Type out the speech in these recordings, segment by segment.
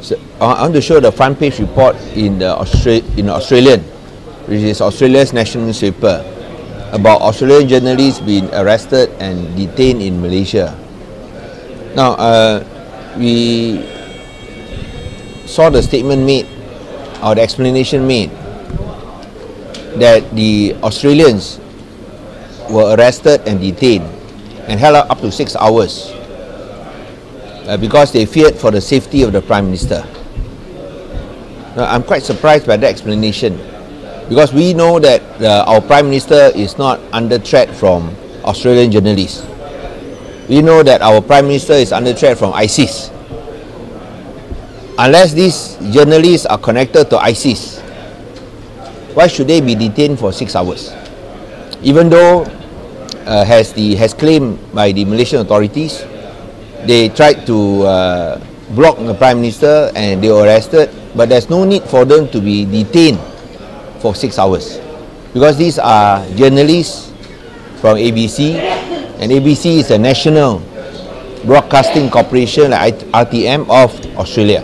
So I want to show the front page report in the Australian, which is Australia's national newspaper, about Australian journalists being arrested and detained in Malaysia. Now, we saw the statement made, or the explanation made, that the Australians were arrested and detained and held up to 6 hours because they feared for the safety of the Prime Minister. Now, I'm quite surprised by that explanation, because we know that our Prime Minister is not under threat from Australian journalists. We know that our Prime Minister is under threat from ISIS. Unless these journalists are connected to ISIS, why should they be detained for 6 hours? Even though, has claimed by the Malaysian authorities, they tried to block the Prime Minister and they were arrested, but there's no need for them to be detained for 6 hours, because these are journalists from ABC, and ABC is a national broadcasting corporation like RTM of Australia.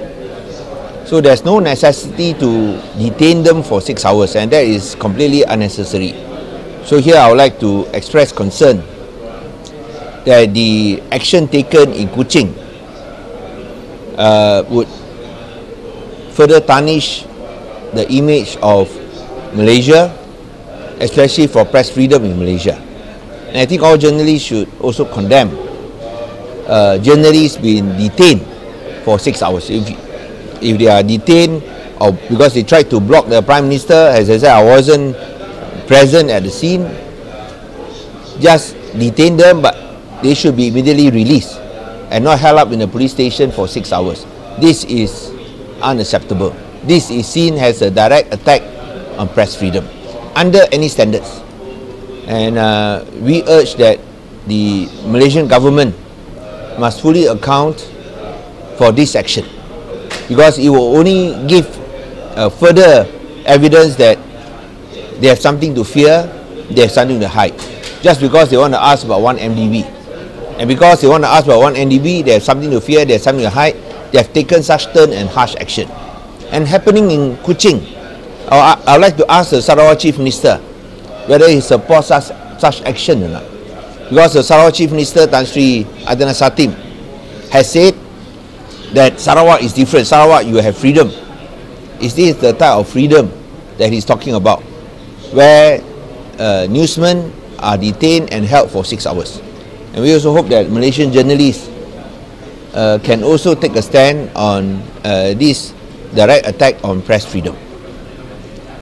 So there's no necessity to detain them for 6 hours, and that is completely unnecessary. So here I would like to express concern that the action taken in Kuching would further tarnish the image of Malaysia, especially for press freedom in Malaysia. And I think all journalists should also condemn journalists being detained for 6 hours. If they are detained or because they tried to block the Prime Minister, as I said, I wasn't present at the scene, just detain them, but they should be immediately released and not held up in a police station for 6 hours. This is unacceptable. This is seen as a direct attack on press freedom under any standards. And we urge that the Malaysian government must fully account for this action, because it will only give further evidence that they have something to fear, they have something to hide, just because they want to ask about 1MDB. And because they want to ask about 1MDB, they have something to fear, they have something to hide, they have taken such stern and harsh action. And happening in Kuching, I would like to ask the Sarawak Chief Minister whether he supports such action or not. Because the Sarawak Chief Minister, Tan Sri Adana Satim, has said that Sarawak is different. Sarawak, you have freedom. Is this the type of freedom that he's talking about, where newsmen are detained and held for 6 hours? And we also hope that Malaysian journalists can also take a stand on this direct attack on press freedom.